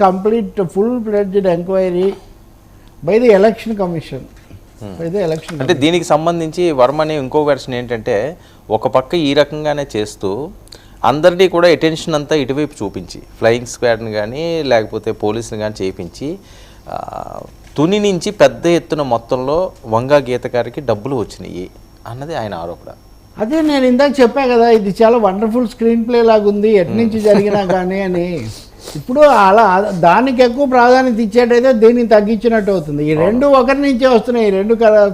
complete full-fledged enquiry by the election commission. అంటే దీనికి సంబంధించి వర్మని ఇంకో వెర్షన్ ఏంటంటే ఒక పక్క ఈ రకంగానే చేస్తూ అందరినీ కూడా అటెన్షన్ అంతా ఇటువైపు చూపించి ఫ్లయింగ్ స్క్వాడ్ని కానీ లేకపోతే పోలీసుని కానీ చేయించి తుని నుంచి పెద్ద ఎత్తున మొత్తంలో వంగా గీత గారికి డబ్బులు వచ్చినాయి అన్నది ఆయన ఆరోపణ. అదే నేను ఇందాక చెప్పా కదా, ఇది చాలా వండర్ఫుల్ స్క్రీన్ ప్లే లాగా ఉంది ఎటు నుంచి జరిగినా కానీ అని. ఇప్పుడు అలా దానికి ఎక్కువ ప్రాధాన్యత ఇచ్చేటైతే దీన్ని తగ్గించినట్టు అవుతుంది. ఈ రెండు ఒకరి నుంచే వస్తున్నాయి, ఈ రెండు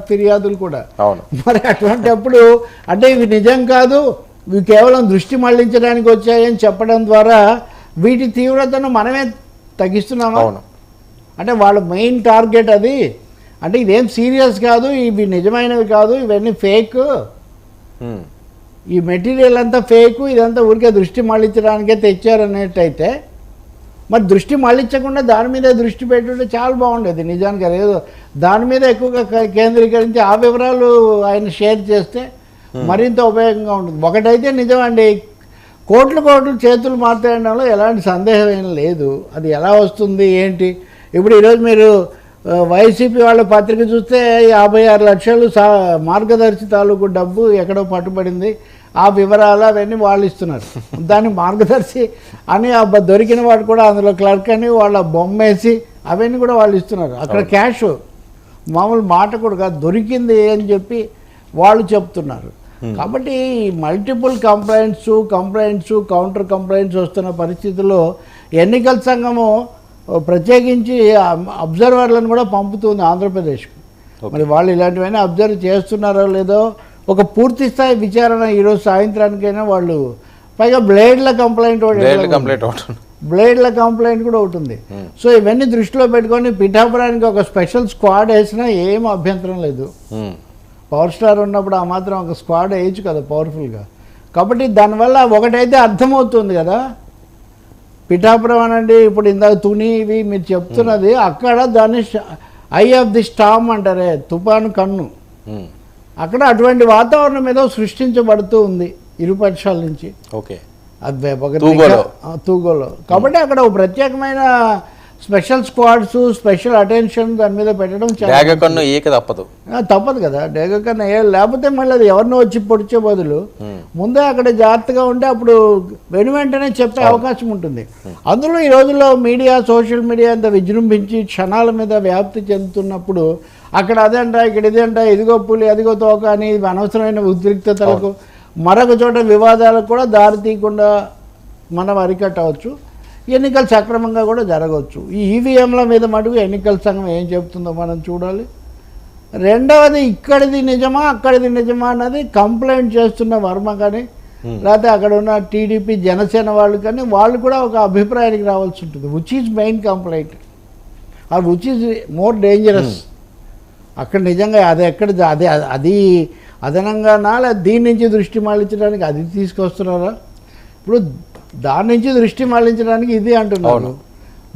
ఫిర్యాదులు కూడా. మరి అటువంటిప్పుడు అంటే ఇవి నిజం కాదు, ఇవి కేవలం దృష్టి మళ్లించడానికి వచ్చాయని చెప్పడం ద్వారా వీటి తీవ్రతను మనమే తగ్గిస్తున్నామా? అంటే వాళ్ళ మెయిన్ టార్గెట్ అది. అంటే ఇదేం సీరియస్ కాదు, ఇవి నిజమైనవి కాదు, ఇవన్నీ ఫేక్, ఈ మెటీరియల్ అంతా ఫేకు, ఇదంతా ఊరికే దృష్టి మళ్లించడానికే తెచ్చారనేటైతే మరి దృష్టి మళ్లించకుండా దాని మీద దృష్టి పెట్టుంటే చాలా బాగుండేది. నిజానికి అదేదో దాని మీద ఎక్కువగా కేంద్రీకరించి ఆ వివరాలు ఆయన షేర్ చేస్తే మరింత ఉపయోగంగా ఉంటుంది. ఒకటైతే నిజమండి, కోట్లు చేతులు మాట్లాడడంలో ఎలాంటి సందేహం ఏం లేదు. అది ఎలా వస్తుంది ఏంటి? ఇప్పుడు ఈరోజు మీరు వైసీపీ వాళ్ళ పత్రిక చూస్తే 56 లక్షలు మార్గదర్శి తాలూకు డబ్బు ఎక్కడో పట్టుబడింది, ఆ వివరాలు అవన్నీ వాళ్ళు ఇస్తున్నారు. దాన్ని మార్గదర్శి అని దొరికిన వాడు కూడా అందులో క్లర్క్ అని వాళ్ళ బొమ్మేసి అవన్నీ కూడా వాళ్ళు ఇస్తున్నారు. అక్కడ క్యాష్ మామూలు మాట కూడా కాదు, దొరికింది అని చెప్పి వాళ్ళు చెప్తున్నారు. కాబట్టి మల్టిపుల్ కంప్లైంట్స్ కౌంటర్ కంప్లైంట్స్ వస్తున్న పరిస్థితుల్లో ఎన్నికల సంఘము ప్రత్యేకించి అబ్జర్వర్లను కూడా పంపుతుంది ఆంధ్రప్రదేశ్కు. మరి వాళ్ళు ఇలాంటివన్నీ అబ్జర్వ్ చేస్తున్నారో లేదో ఒక పూర్తి స్థాయి విచారణ ఈరోజు సాయంత్రానికైనా వాళ్ళు, పైగా బ్లేడ్ల కంప్లైంట్ కూడా ఉంటుంది. సో ఇవన్నీ దృష్టిలో పెట్టుకొని పిఠాపురానికి ఒక స్పెషల్ స్క్వాడ్ వేసినా ఏం అభ్యంతరం లేదు. పవర్ స్టార్ ఉన్నప్పుడు ఆ మాత్రం ఒక స్క్వాడ్ వేయచ్చు కదా పవర్ఫుల్గా. కాబట్టి దానివల్ల ఒకటైతే అర్థమవుతుంది కదా, పిఠాపురం అనండి, ఇప్పుడు ఇందాక తుని ఇవి మీరు చెప్తున్నది, అక్కడ దాన్ని ఐ ఆఫ్ ది స్టామ్ అంటారే, తుఫాను కన్ను, అక్కడ అటువంటి వాతావరణం ఏదో సృష్టించబడుతూ ఉంది ఇరుపక్షాల నుంచి. తూగోలో. కాబట్టి అక్కడ ఒక ప్రత్యేకమైన స్పెషల్ స్క్వాడ్స్, స్పెషల్ అటెన్షన్ దాని మీద పెట్టడం తప్పదు కదా. డేగ కన్నా లేకపోతే మళ్ళీ అది ఎవరినో వచ్చి పొడిచే బదులు ముందే అక్కడ జాగ్రత్తగా ఉంటే అప్పుడు వెంటనే చెప్పే అవకాశం ఉంటుంది. అందులో ఈ రోజుల్లో మీడియా, సోషల్ మీడియా అంత విజృంభించి క్షణాల మీద వ్యాప్తి చెందుతున్నప్పుడు అక్కడ అదంట, ఇక్కడ ఇదంట, ఇదిగో పులి అదిగో తోక అని అనవసరమైన ఉద్రిక్తతలకు, మరొక చోట వివాదాలకు కూడా దారి తీయకుండా మనం అరికట్టవచ్చు. ఎన్నికలు సక్రమంగా కూడా జరగవచ్చు. ఈ ఈవీఎంల మీద మటుకు ఎన్నికల సంఘం ఏం చెప్తుందో మనం చూడాలి. రెండవది, ఇక్కడిది నిజమా అక్కడిది నిజమా అన్నది కంప్లైంట్ చేస్తున్న వర్మ కానీ లేకపోతే అక్కడ ఉన్న టీడీపీ జనసేన వాళ్ళు కానీ వాళ్ళు కూడా ఒక అభిప్రాయానికి రావాల్సి ఉంటుంది. Which is main complaint or which is more dangerous? అక్కడ నిజంగా అది అది అదనంగానా లేదా దీని నుంచి దృష్టి మళ్లించడానికి అది తీసుకొస్తున్నారా? ఇప్పుడు దాని నుంచి దృష్టి మళ్లించడానికి ఇది అంటున్నారు,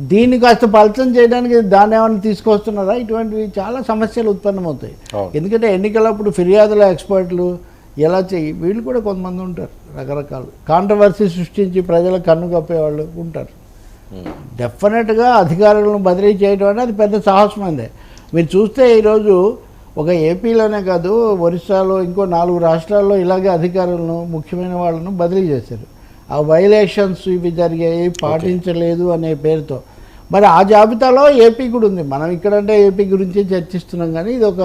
దీన్ని కాస్త పలచం చేయడానికి దాన్ని ఏమైనా తీసుకొస్తున్నారా? ఇటువంటివి చాలా సమస్యలు ఉత్పన్నమవుతాయి. ఎందుకంటే ఎన్నికలప్పుడు ఫిర్యాదుల ఎక్స్పర్ట్లు ఎలా వీళ్ళు కూడా కొంతమంది ఉంటారు, రకరకాలు కాంట్రవర్సీ సృష్టించి ప్రజల కన్ను కప్పేవాళ్ళు ఉంటారు. డెఫినెట్గా అధికారులను బదిలీ చేయడం అనేది అది పెద్ద సాహసమైందే. మీరు చూస్తే ఈరోజు ఒక ఏపీలోనే కాదు, ఒరిస్సాలో ఇంకో 4 రాష్ట్రాల్లో ఇలాగే అధికారులను, ముఖ్యమైన వాళ్ళను బదిలీ చేశారు. ఆ వైలేషన్స్ ఇవి జరిగాయి, పాటించలేదు అనే పేరుతో. మరి ఆ జాబితాలో ఏపీ కూడా ఉంది. మనం ఇక్కడంటే ఏపీ గురించి చర్చిస్తున్నాం, కానీ ఇది ఒక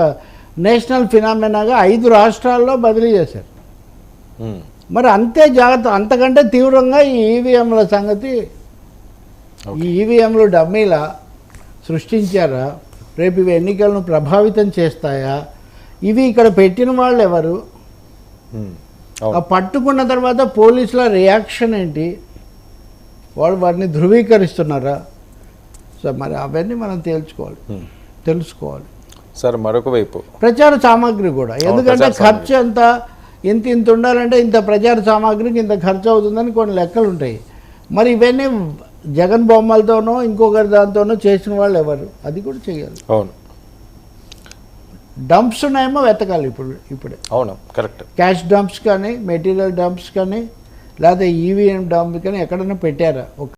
నేషనల్ ఫినామినాగా 5 రాష్ట్రాల్లో బదిలీ చేశారు. మరి అంతే జాగ్రత్త, అంతకంటే తీవ్రంగా ఈ ఈవీఎంల సంగతి. ఈ ఈవీఎంలు డమ్మీలా సృష్టించారా? రేపు ఇవి ఎన్నికలను ప్రభావితం చేస్తాయా? ఇవి ఇక్కడ పెట్టిన వాళ్ళు ఎవరు? పట్టుకున్న తర్వాత పోలీసుల రియాక్షన్ ఏంటి? వాళ్ళు వాటిని ధృవీకరిస్తున్నారా? సో మరి అవన్నీ మనం తెలుసుకోవాలి సార్. మరొక వైపు ప్రచార సామాగ్రి కూడా, ఎందుకంటే ఖర్చు ఇంత ఉండాలంటే ఇంత ప్రచార సామాగ్రికి ఇంత ఖర్చు అవుతుందని కొన్ని లెక్కలు ఉంటాయి. మరి ఇవన్నీ జగన్ బొమ్మలతోనో ఇంకొకరి దాంతోనో చేసిన వాళ్ళు ఎవరు? అది కూడా చేయాలి. డంప్స్ ఉన్నాయేమో వెతకాలి ఇప్పుడే. కరెక్ట్. క్యాష్ డంప్స్ కానీ, మెటీరియల్ డంప్స్ కానీ, లేకపోతే ఈవీఎం డంప్ కానీ ఎక్కడైనా పెట్టారా?